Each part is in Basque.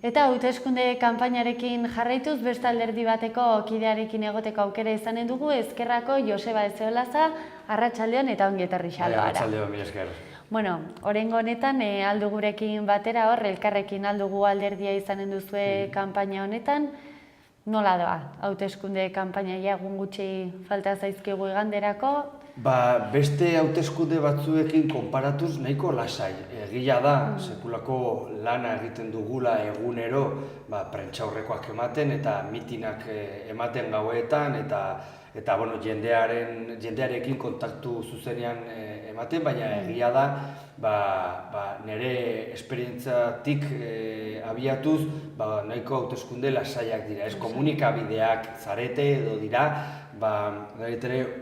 Eta hauteskunde kanpainarekin jarraituz beste alderdi bateko kidearekin egoteko aukera izanen dugu Ezkerrako Joseba Ezeolaza, arratsaldeon eta ongi etorri xaloara. Arratsaldeon, mila esker. Bueno, oraingo honetan aldu gurekin batera hor elkarrekin aldugu alderdia izanen duzue kanpaina honetan. Nola doa? Hauteskunde kanpaina egun gutxi falta zaizkigu iganderako. Beste hauteskunde batzuekin konparatuz nahiko lasai. Egia da, sekulako lana egiten dugula egunero, prentsaurrekoak ematen eta mitinak ematen gauetan eta bueno, jendearekin kontaktu zuzenean ematen, baina egia da, nire esperientzatik abiatuz, nahiko hauteskunde lasaiak dira. Ez komunikabideak zarete edo dira,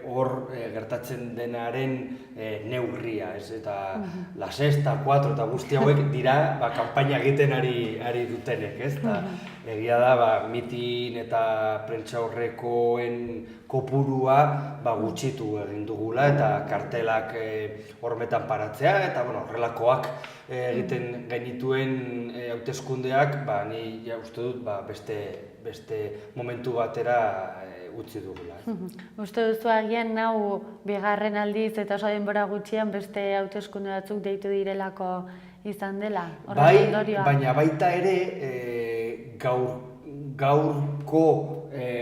hor gertatzen denaren neurria, eta La Sexta, 4 eta guzti hauek dira kanpaina egiten ari dutenek, ez? Egia da, mitin eta prentsaurrekoen kopurua gutxitu egin dugula eta kartelak hormetan paratzea eta horrelakoak egiten genituen hauteskundeak, ni uste dut beste momentu batera utzi dugula. Uste duzu agian nau bigarren aldiz eta oso denbora gutxian beste hauteskunde batzuk deitu direlako izan dela? Baina baita ere gaurko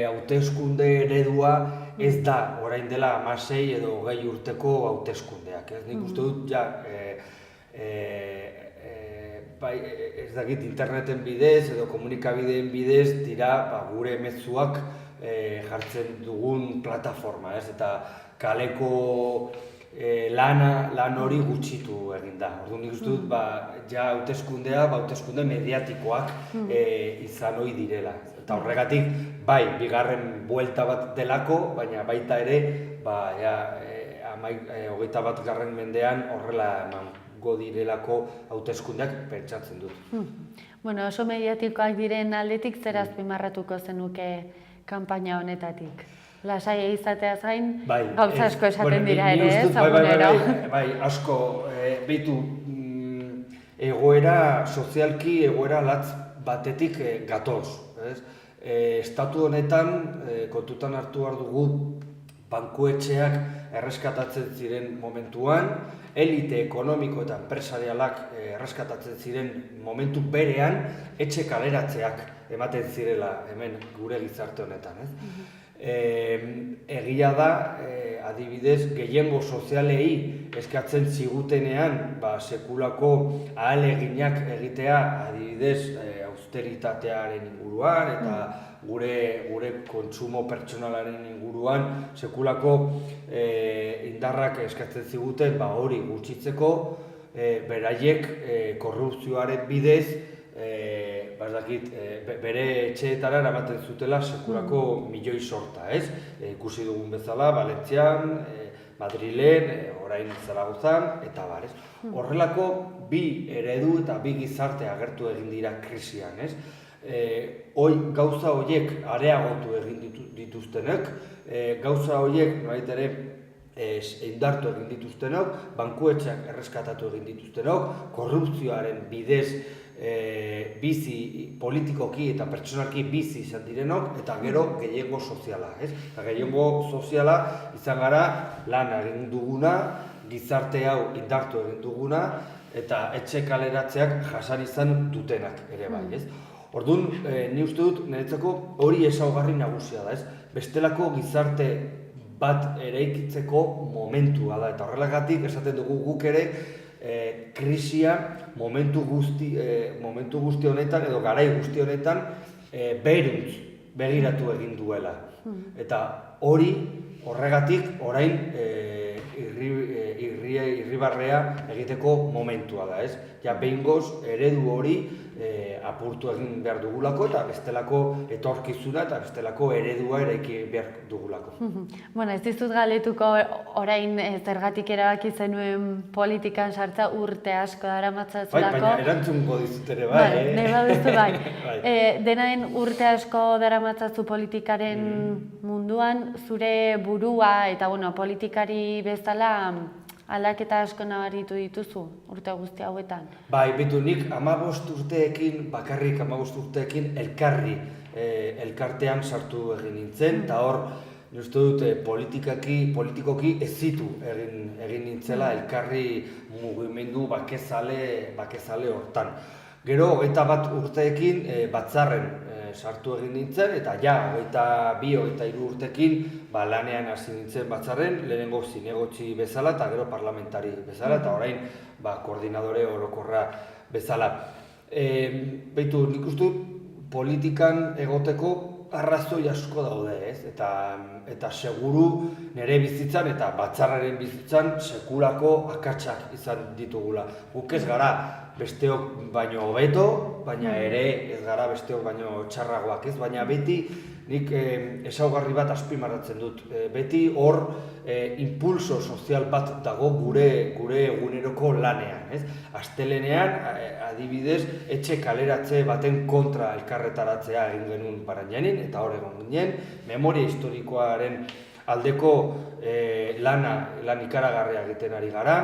hauteskunde eredua ez da orain dela 16 edo 20 urteko hauteskundeak. Nik uste dut ez dakit interneten bidez edo komunikabideen bidez dira gure mezuak jartzen dugun plataforma, eta kaleko lan hori gutxitu egin da. Orduan nik uste dut, hauteskunde mediatikoak izan ohi direla. Eta horregatik, bigarren buelta bat delako, baina baita ere, 21. mendean horrela emango direlako hauteskundeak pentsatzen dut. Bueno, oso mediatikoak diren aldetik zer azpimarratuko zenuke kanpaina honetatik? Lasaia izateaz gain, gauza asko esaten dira ere, ez? Asko, behitu, egoera sozialki, egoera latz batetik gatoz. Estatu honetan, kontutan hartu behar dugu, bankuetxeak erreskatatzen ziren momentuan, elite ekonomiko eta enpresarialak erreskatatzen ziren momentu berean, etxe kaleratzeak ematen zirela hemen gure gizarte honetan. Egia da, adibidez, gehiengo sozialei eskatzen zigutenean sekulako ahaleginak egitea, adibidez, austeritatearen inguruan eta gure kontsumo pertsonalaren inguruan sekulako indarrak eskatzen ziguten hori gutxitzeko, beraiek korrupzioaren bidez bere etxeetara eramaten zutela sekulako milioi sorta, ez? Ikusi dugun bezala, Valentzian, Madrilen, orain Zaragozan, eta bar, ez? Horrelako bi eredu eta bi gizarte agertu egin dira krisian, ez? Gauza horiek areagotu egin dituztenek, gauza horiek nolait ere indartu egin dituztenok, bankuetxeak erreskatatu egin dituztenok, korrupzioaren bidez bizi politikoki eta pertsonalki bizi izan direnok, eta gero gehiengo soziala. Gehiengo soziala izan gara lan egin duguna, gizarte hau indartu egin duguna, eta etxe kaleratzeak jasan izan dutenak ere bai. Orduan, ni uste dut, niretzako hori ezaugarri nagusia da. Bestelako gizarte bat eraikitzeko momentua da, eta horrelagatik esaten dugu guk ere krisia momentu guzti honetan edo garai guzti honetan beruntz begiratu egin duela. Eta horregatik orain irribarrea egiteko momentua da, ez? Behingoz eredu hori apurtu egin behar dugulako eta bestelako etorkizuna eta bestelako eredua eraiki behar dugulako. Bueno, ez dizut galetuko orain zergatik erabaki zenuen politikan sartza urte asko daramatzazulako. Baina erantzungo dizut ere, bai. Nahi baduzu bai. Denaen urte asko daramatzazu politikaren munduan, zure burua eta politikari bezala aldaketa asko nabaritu dituzu urte guzti hauetan? Bai, betu nik 15 urteekin, bakarrik 15 urteekin elkartean sartu egin nintzen, eta hor, uste dut politikoki ez zitu egin nintzela elkarri mugimendu bakezale hortan. Gero, 21 urteekin batzarren sartu egin nintzen, eta ja, 22-23 urtekin lanean hasi nintzen batzarren, lehenengo zinegotzi bezala eta gero parlamentari bezala, eta orain koordinadore orokorra bezala. Beitu, nik uste dut politikan egoteko arrazoi asko daude, ez? Eta seguru nire bizitzan eta batzarraren bizitzan sekulako akatsak izan ditugula. Guk ez gara besteok baino hobeto, baina ere ez gara besteok baino txarragoak, ez? Baina beti nik ezaugarri bat azpimarratzen dut. Beti hor impulso sozial bat dago gure eguneroko lanean, ez? Astelenean, adibidez, etxe kaleratze baten kontra elkarretaratzea egin genuen Barandianin, eta hor egon ginen, memoria historikoaren aldeko lan ikaragarria egiten ari gara,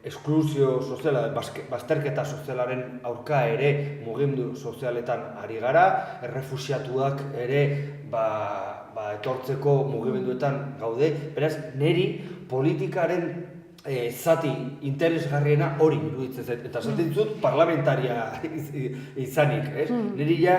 esklusio soziala, bazterketa sozialaren aurka ere mugimendu sozialetan ari gara, errefuxiatuak ere etortzeko mugimenduetan gaude, beraz, niri politikaren zati interesgarriena hori iruditzen zait, eta esaten dizut parlamentaria izanik, ez? Niri ja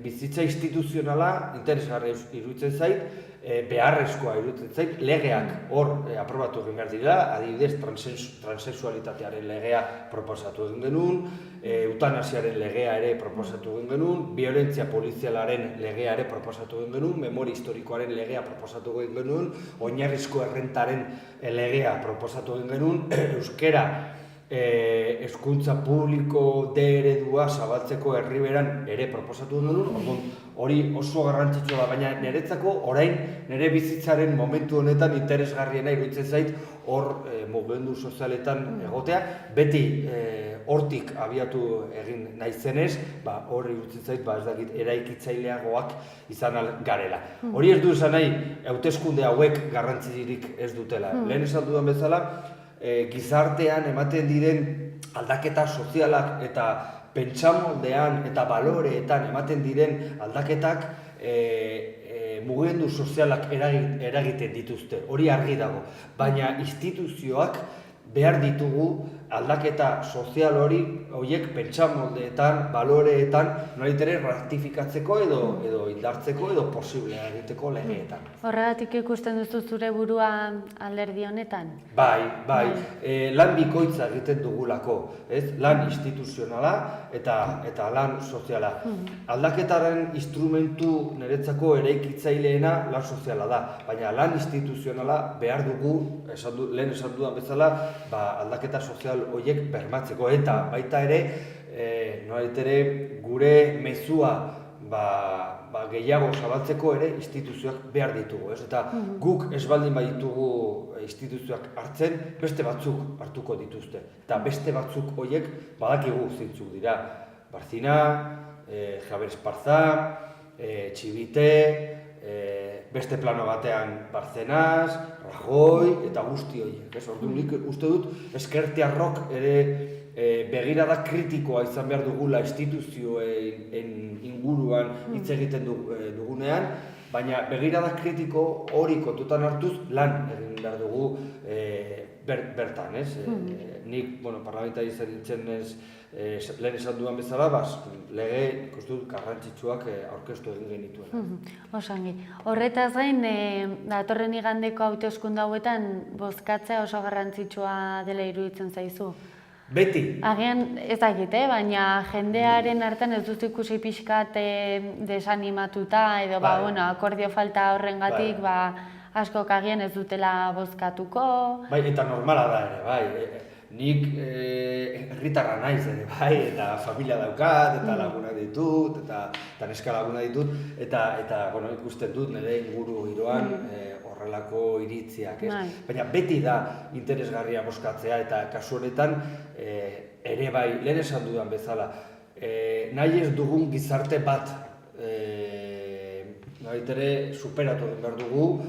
bizitza instituzionala interesgarria iruditzen zait, beharrezkoa iruditzen zait, legeak hor aprobatu egin behar dira, adibidez transexualitatearen legea proposatu egin genuen, eutanasiaren legea ere proposatu egin genuen, violentzia polizialaren legea ere proposatu egin genuen, memoria historikoaren legea proposatu egin genuen, oinarrizko errentaren legea proposatu egin genuen, euskera hezkuntza publiko eredua zabaltzeko herriberan ere proposatu genuen, hori oso garrantzitsua da, baina niretzako orain nire bizitzaren momentu honetan interesgarriena iruditzen zait hor mugimendu sozialetan egotea, beti hortik abiatu egin naizenez, hor iruditzen zait, ez dakit, eraikitzaileagoak izan garela. Hori ez du esan nahi, hauteskunde hauek garrantzirik ez dutela. Lehen esan dudan bezala, gizartean ematen diren aldaketa sozialak eta pentsamoldean eta baloreetan ematen diren aldaketak mugimendu sozialak eragiten dituzte, hori argi dago. Baina instituzioak behar ditugu aldaketa sozial horiek pentsamoldeetan, baloreetan, nolaitere ratifikatzeko edo indartzeko edo posiblea egiteko legeetan. Horregatik ikusten duzu zure burua alderdi honetan? Bai, lan bikoitza egiten dugulako, lan instituzionala eta lan soziala. Aldaketaren instrumentu niretzako eraikitzaileena lan soziala da, baina lan instituzionala behar dugu, lehen esan dudan bezala, aldaketa sozial horiek bermatzeko, eta baita ere, gure mezua gehiago zabaltzeko ere instituzioak behar ditugu, eta guk ez baldin baditugu instituzioak hartzen, beste batzuk hartuko dituzte, eta beste batzuk horiek badakigu zintzuk dira. Barcina, Javier Esparza, Txibite, beste plano batean Barcenaz, Rajoy eta guzti horiek. Orduan nik uste dut ezkertiarrok ere begirada kritikoa izan behar dugula instituzioen inguruan hitz egiten dugunean, baina begirada kritiko hori kontutan hartuz lan egin behar dugu bertan. Nik parlamentari izan nintzen lehen esan duan bezala, lege ikustu garrantzitsuak aurkeztu egin genituen. Osangi. Horretaz gain, datorren igandeko hauteskunde hauetan bozkatzea oso garrantzitsua dela iruditzen zaizu? Beti. Agian ez dakit, baina jendearen hartan ez duzu ikusi pixkat desanimatuta edo akordio falta horrengatik askok agian ez dutela bozkatuko. Bai, eta normala da ere, bai. Nik herritarra naiz ere, bai, eta familia daukat, eta laguna ditut, eta neska laguna ditut, eta ikusten dut nire inguru giroan horrelako iritziak, ez? Bai. Baina beti da interesgarria bozkatzea eta kasu honetan ere bai, lehen esan dudan bezala, nahi ez dugun gizarte bat ere superatu egin behar dugu,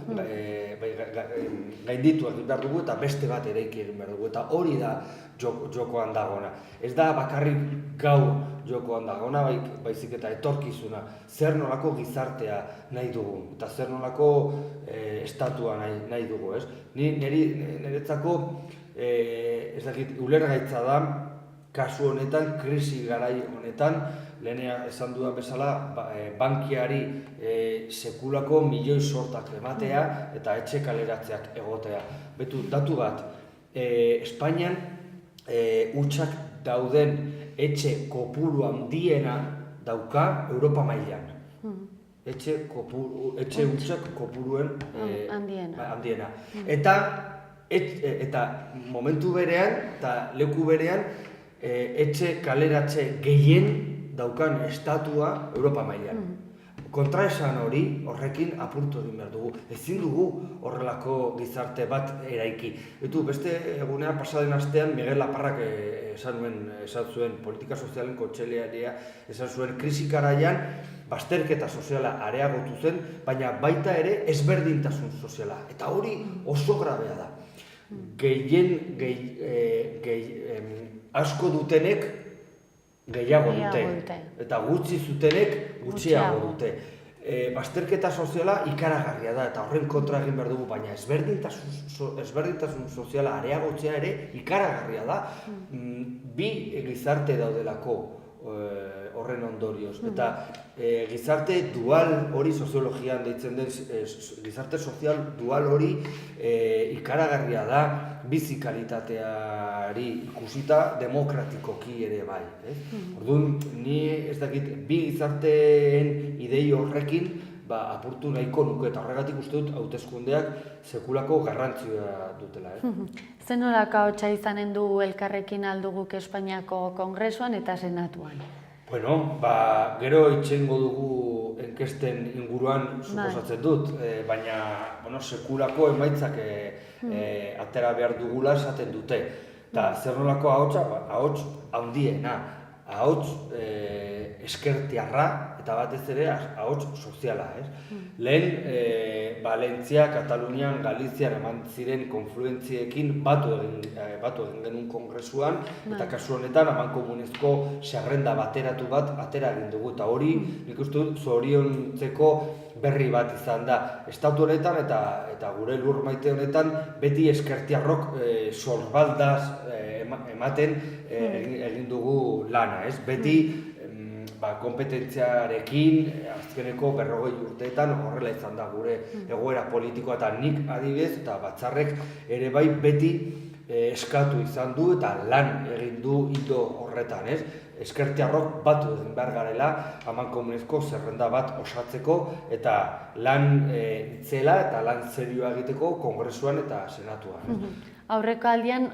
gainditu egin behar dugu eta beste bat eraiki egin behar dugu. Eta hori da jokoan dagoena. Ez da bakarrik gaur jokoan dagoena, baizik eta etorkizuna. Zer nolako gizartea nahi dugu eta zer nolako estatua nahi dugu, ez? Niretzako, ez dakit, ulergaitza da, kasu honetan, krisi garai honetan, lehenea esan dudan bezala, bankiari sekulako milioi sortak ematea eta etxe kaleratzeak egotea. Betu, datu bat, Espainian hutsak dauden etxe kopuru handiena dauka Europa mailan. Etxe hutsak kopuruen handiena. Eta momentu berean eta leku berean etxe kaleratze gehien daukan estatua Europa mailan. Kontraesan horrekin apurtu egin behar dugu. Ezin dugu horrelako gizarte bat eraiki. Beste egunean pasaden astean Miguel Laparrak esan zuen politika sozialen kontseilaria esan zuen krisi garaian bazterketa soziala areagotu zen, baina baita ere ezberdintasun soziala. Eta hori oso grabea da. Asko dutenek gehiago dute, eta gutxi zutenek gutxiago dute. Bazterketa soziala ikaragarria da, eta horren kontra egin behar dugu, baina ezberdintasun soziala areagotzea ere ikaragarria da, bi gizarte daudelako horren ondorioz. Eta gizarte dual hori, soziologian deitzen den, gizarte sozial dual hori ikaragarria da, bizi kalitateari ikusita demokratikoki ere bai. Orduan, ni ez dakit, bi gizarteen idei horrekin apurtu nahiko nuke, eta horregatik uste dut hauteskundeak sekulako garrantzia dutela. Zer nolako ahotsa izanen du elkarrekin alduguk Espainiako Kongresuan eta Senatuan? Bueno, gero itxengo dugu enkesten inguruan suposatzen dut, baina sekulako emaitzak atera behar dugula esaten dute. Eta zer nolako ahotsa? Ahots handiena, ahots eskertiarra eta batez ere ahots soziala. Lehen, Valentzia, Katalunian, Galizian eman ziren konfluentziekin batu egin genuen kongresuan, eta kasu honetan amankomunezko zerrenda bateratu bat atera egin dugu, eta hori nik uste dut zoriontzeko berri bat izan da. Estatu honetan eta gure lur maite honetan beti eskertiarrok sorbaldaz ematen egin dugu lana, ez? Beti kompetentziarekin azkeneko 40 urteetan horrela izan da gure egoera politikoa, eta nik adibidez eta batzarrek ere bai beti eskatu izan du eta lan egin du ildo horretan, ez? Eskertiarrok batu egin behar garela amankomunezko zerrenda bat osatzeko eta lan itzela eta lan serioa egiteko Kongresuan eta Senatuan. Aurreko aldian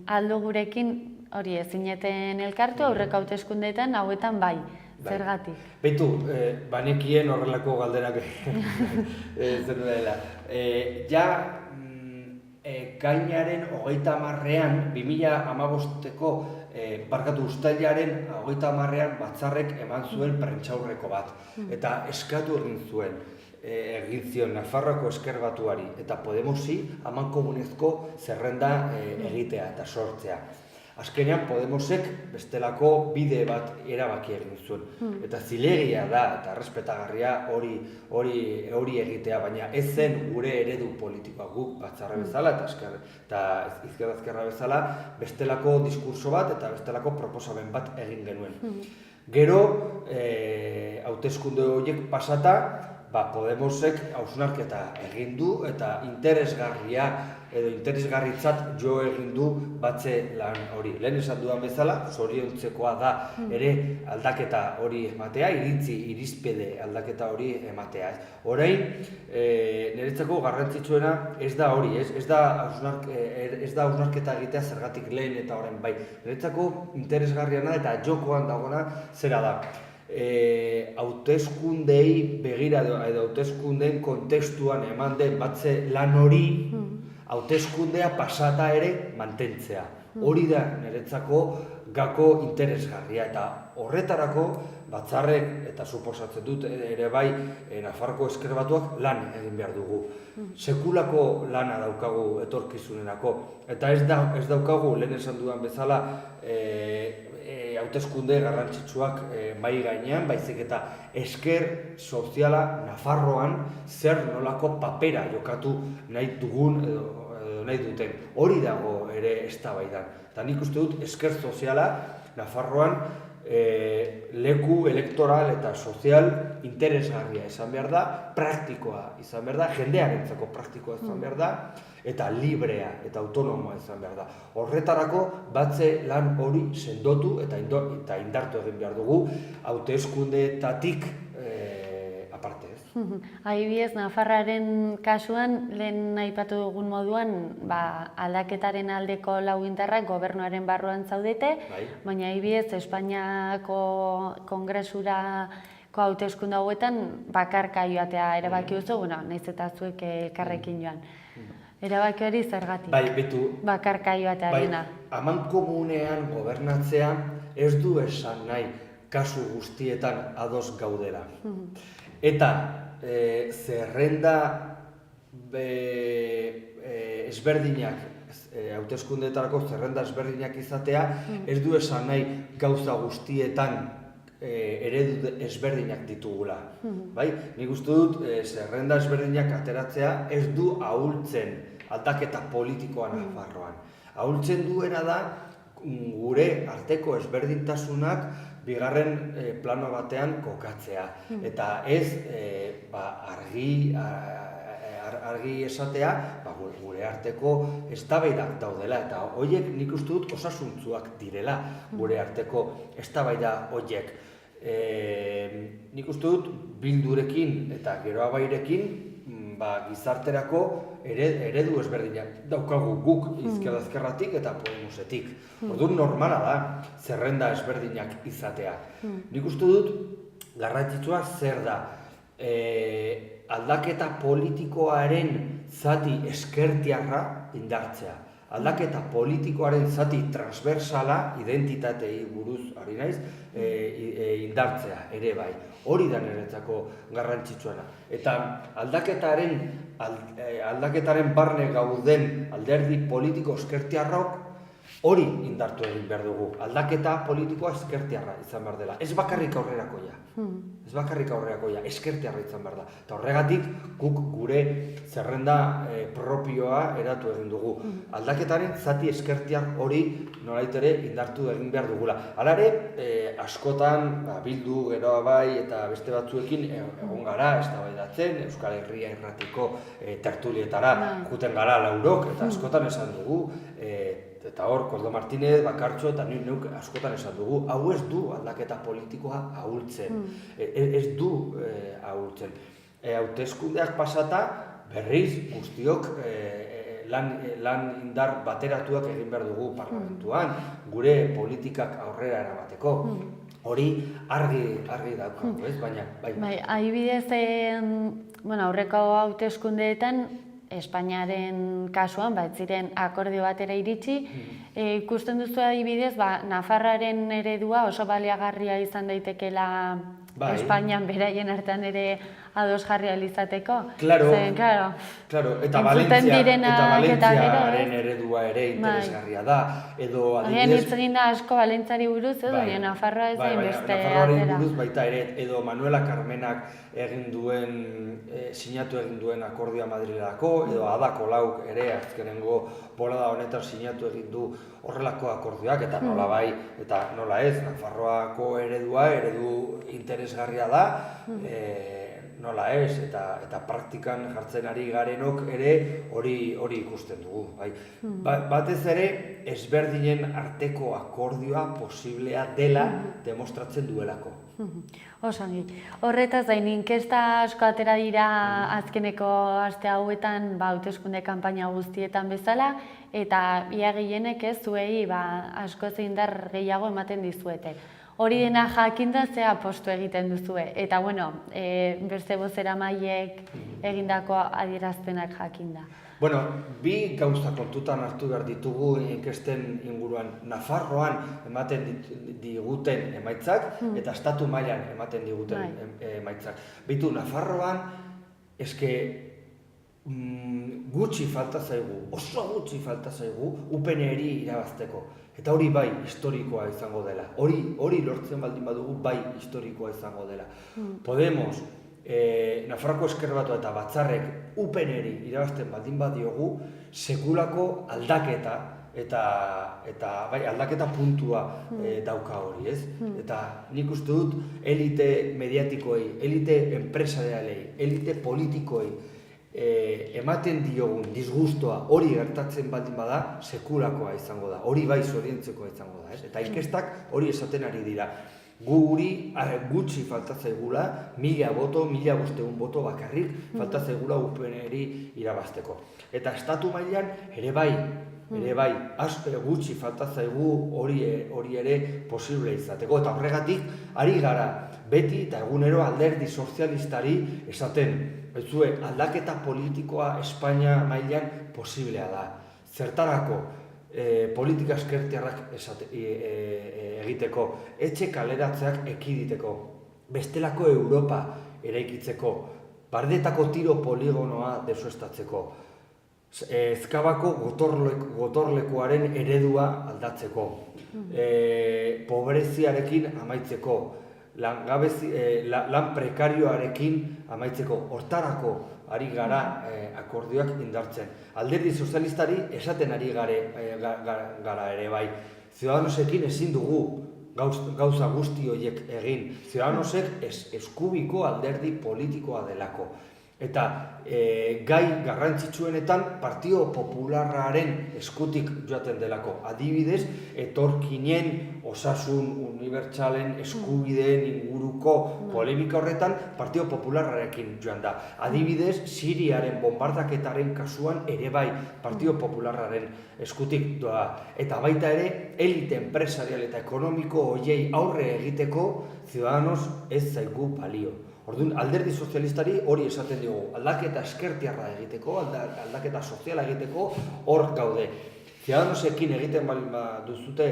aldo gurekin hori zineten elkartu, aurreko hauteskundeetan hauetan bai, zergatik? Beitu, banekien horrelako galderak zer dela. Gainaren 30ean, 2015ko uztailaren 30ean batzarrek eman zuen prentsaurreko bat. Eta eskatu egin zuen, egin zion Nafarroako Ezker Batuari eta Podemosi amankomunezko zerrenda egitea eta sortzea. Azkenean Podemosek bestelako bide bat erabaki egin zuen. Eta zilegia da eta errespetagarria hori egitea, baina ez zen gure eredu politikoa, guk batzarra bezala eta izquierda bezala bestelako diskurso bat eta bestelako proposamen bat egin genuen. Gero, hauteskunde horiek pasata, Podemosek hausnarketa egin du eta interesgarritzat jo egin du batze lan hori. Lehen esan dudan bezala, zoriontzekoa da ere aldaketa hori ematea, irizpide aldaketa hori ematea. Orain, niretzako garrantzitsuena ez da hori, ez da hausnarketa egitea zergatik lehen eta orain bai. Niretzako interesgarriana eta jokoan dagoena zera da. hauteskundei begira edo hauteskundeen kontestuan eman den batze lan hori hauteskundea pasata ere mantentzea. Hori da niretzako gako interesgarria eta horretarako batzarrek eta suposatzen dut ere bai Nafarroko Ezker Batuak lan egin behar dugu. Sekulako lana daukagu etorkizunerako eta ez daukagu lehen esan dudan bezala hauteskunde garrantzitsuak mahai gainean, baizik eta esker soziala Nafarroan zer nolako papera jokatu nahi dugun edo nahi duten. Hori dago ere eztabaidan. Eta nik uste dut esker soziala Nafarroan leku elektoral eta sozial interesgarria izan behar da, praktikoa izan behar da, jendearentzako praktikoa izan behar da, eta librea eta autonomoa izan behar da. Horretarako batze lan hori sendotu eta indartu egin behar dugu, hauteskundeetatik aparte ez. Adibidez, Nafarraren kasuan, lehen aipatu dugun moduan, aldaketaren aldeko lau indarrak gobernuaren barruan zaudete, baina adibidez, Espainiako Kongresurako hauteskunde hauetan bakarka joatea erabaki duzu, nahiz eta zuek elkarrekin joan. Erabaki hori zergatik? Bai, betu. Bakarka joatearena. Amankomunean gobernatzea ez du esan nahi kasu guztietan ados gaudela. Eta zerrenda ezberdinak, hauteskundeetarako zerrenda ezberdinak izatea, ez du esan nahi gauza guztietan eredu ezberdinak ditugula. Nik uste dut zerrenda ezberdinak ateratzea ez du ahultzen aldaketa politikoa Nafarroan. Ahultzen duena da gure arteko ezberdintasunak bigarren plano batean kokatzea. Eta ez argi esatea gure arteko eztabaidak daudela. Eta horiek nik uste dut osasuntzuak direla gure arteko eztabaida horiek. Nik uste dut Bildurekin eta Geroa Bairekin gizarterako eredu ezberdinak daukagu guk ezkerratik eta Podemosetik. Orduan normala da zerrenda ezberdinak izatea. Nik uste dut garrantzitsua zer da aldaketa politikoaren zati ezkertiarra indartzea. Aldaketa politikoaren zati transversala, identitatei buruz ari naiz, indartzea ere bai. Hori da niretzako garrantzitsuena. Eta aldaketaren barne gauden alderdi politiko ezkertiarrok hori indartu egin behar dugu. Aldaketa politikoa ezkertiarra izan behar dela. Ez bakarrik aurrerakoia. Ez bakarrik aurrerakoia, ezkertiarra izan behar da. Eta horregatik guk gure zerrenda propioa eratu egin dugu. Aldaketaren zati ezkertiar hori nolait ere indartu egin behar dugula. Hala ere, askotan Bildu, Geroa Bai eta beste batzuekin egon gara, eztabaidatzen, Euskal Herria Irratiko tertulietara juten gara laurok, eta askotan esan dugu, eta hor, Koldo Martínez, Bakartxo eta neuk askotan esan dugu, hau ez du aldaketa politikoa ahultzen, ez du ahultzen. Hauteskundeak pasata, berriz guztiok lan indar bateratuak egin behar dugu parlamentuan, gure politikak aurrera eramateko. Hori argi daukagu, ez? Baina, bai. Adibidez, aurreko hauteskundeetan, Espainiaren kasuan, ez ziren akordio batera iritsi. Ikusten duzu adibidez, Nafarraren eredua oso baliagarria izan daitekeela Espainian beraien artean ere ados jarri alizateko. Claro, eta Valentziaren eredua ere interesgarria da. Agian hitz egin da asko Valentziari buruz, baina Nafarroa ez da inbeste atera. Nafarroari buruz baita ere, edo Manuela Carmenak sinatu egin duen akordioa Madrilerako, edo Ada Colauk ere azkenengo bolada honetan sinatu egin du horrelako akordioak, eta nola bai, eta nola ez, Nafarroako eredu interesgarria da, nola ez, eta praktikan jartzen ari garenok ere hori ikusten dugu. Batez ere, ezberdinen arteko akordioa posiblea dela demostratzen duelako. Osongi. Horretaz gain, inkesta asko atera dira azkeneko aste hauetan hauteskunde kanpaina guztietan bezala, eta ia gehienek zuei askoz indar gehiago ematen dizuete. Hori dena jakinda ze apostu egiten duzue. Eta, bueno, beste bozeramaileek egindako adierazpenak jakinda. Bueno, bi gauza kontutan hartu behar ditugu inkesten inguruan. Nafarroan ematen diguten emaitzak eta estatu mailan ematen diguten emaitzak. Bitu, Nafarroan eske gutxi falta zaigu, oso gutxi falta zaigu UPN-eri irabazteko. Eta hori bai historikoa izango dela. Hori lortzen baldin badugu bai historikoa izango dela. Podemos, Nafarroko Ezker Batua eta Batzarrek UPN-eri irabazten baldin badiogu, sekulako aldaketa eta bai, aldaketa puntua dauka hori, ez? Eta nik uste dut elite mediatikoei, elite enpresarialei, elite politikoei ematen diogun disgustoa hori gertatzen baldin bada, sekulakoa izango da. Hori bai zoriontzekoa izango da, ez? Eta inkestak hori esaten ari dira. Guri gutxi falta zaigula, 1000 boto, 1500 boto bakarrik falta zaigula UPN-eri irabazteko. Eta estatu mailan ere bai, gutxi falta zaigu hori ere posible izateko. Eta horregatik, ari gara beti eta egunero alderdi sozialistari esaten, bezue, aldaketa politikoa Espainia mailan posiblea da. Zertarako politika ezkertiarrak egiteko, etxe kaleratzeak ekiditeko, bestelako Europa eraikitzeko, bardetako tiro poligonoa desuestatzeko, Ezkabako gotorlekuaren eredua aldatzeko, pobreziarekin amaitzeko, lan prekarioarekin amaitzeko, hortarako ari gara akordioak indartzen. Alderdi sozialistari esaten ari gara ere bai. Ciudadanosekin ezin dugu gauza guzti horiek egin. Ciudadanosek eskubiko alderdi politikoa delako. Eta gai garrantzitsuenetan Partido Popularraren eskutik joaten delako. Adibidez, etorkinen, osasun unibertsalen eskubideen inguruko polemika horretan Partido Popularrarekin joan da. Adibidez, Siriaren bombardaketaren kasuan ere bai Partido Popularraren eskutik doa. Eta baita ere, elite enpresarial eta ekonomiko horiei aurre egiteko Ciudadanos ez zaigu balio. Orduan, alderdi sozialistari hori esaten dugu, aldaketa ezkertiarra egiteko, aldaketa soziala egiteko, hor gaude. Ciudadanosekin egiten baldin duzute,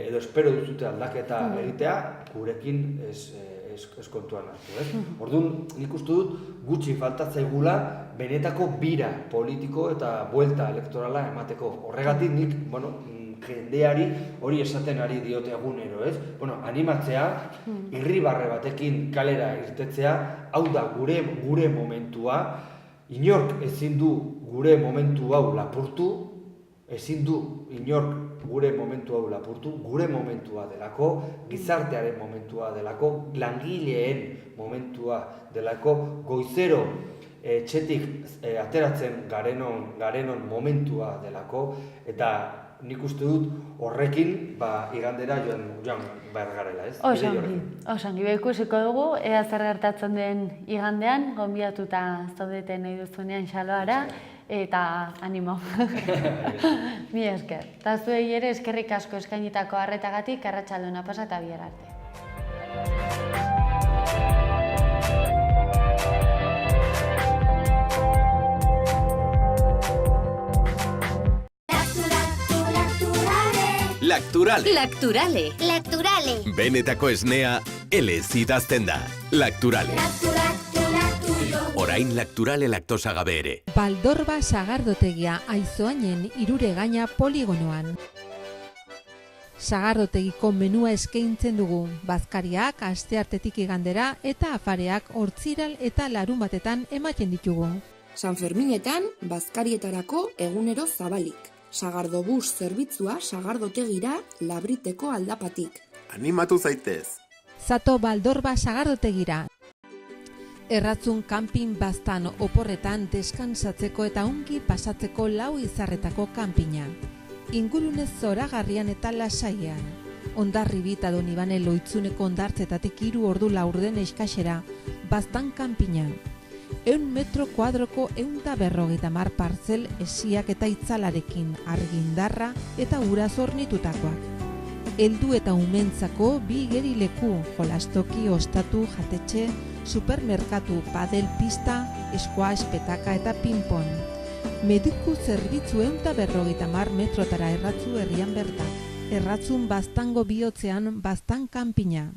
edo espero duzute aldaketa egitea, gurekin ez kontuan hartu. Orduan, nik uste dut, gutxi faltatzaigula benetako bira politiko eta buelta elektorala emateko. Horregatik nik, jendeari hori esaten ari diote egunero, ez? Animatzea, irribarre batekin kalera irtetzea, hau da gure momentua, inork ezin du gure momentu hau lapurtu, gure momentua delako, gizartearen momentua delako, langileen momentua delako, goizero etxetik ateratzen garenon momentua delako, eta nik uste dut horrekin igandera joan behar garela, ez? Osangi, ikusiko dugu, ea zer gertatzen den igandean, gonbidatuta zaudeten nahi duzunean Xaloara, eta animo. Mi esker. Eta zuei ere eskerrik asko eskainitako arretagatik, arratsaldona pasa eta bihar arte. Lacturale. Benetako esnea, elez idazten da. Lacturale. Orain Lacturale laktosa gabe ere. Baldorba sagardotegia Aizoainen Iruregaina poligonoan. Sagardotegiko menua eskaintzen dugu. Bazkariak asteartetik igandera eta afareak hortziral eta larunbatetan ematen ditugu. San Ferminetan bazkarietarako egunero zabalik. Sagardobus zerbitzua sagardotegira Labriteko aldapatik. Animatu zaitez! Zato Baldorba sagardotegira. Erratzun kanpin baztan oporretan deskansatzeko eta ongi pasatzeko 4 izarretako kanpina. Ingurune zoragarrian eta lasaian. Hondarribi eta Donibane Loitzuneko hondartzetatik 3 ordu laurden eskasera, baztan kanpina. 100 metro kuadroko 150 partzel esiak eta itzalarekin, argindarra eta ura zornitutakoak. heldu eta umentzako 2 igerileku, jolastoki, ostatu, jatetxe, supermerkatu, padel pista, squash, petaka eta ping-pong. Mediku zerbitzu 150 metrotara erratzu herrian bertan. Erratzun Baztango bihotzean Baztan kanpina.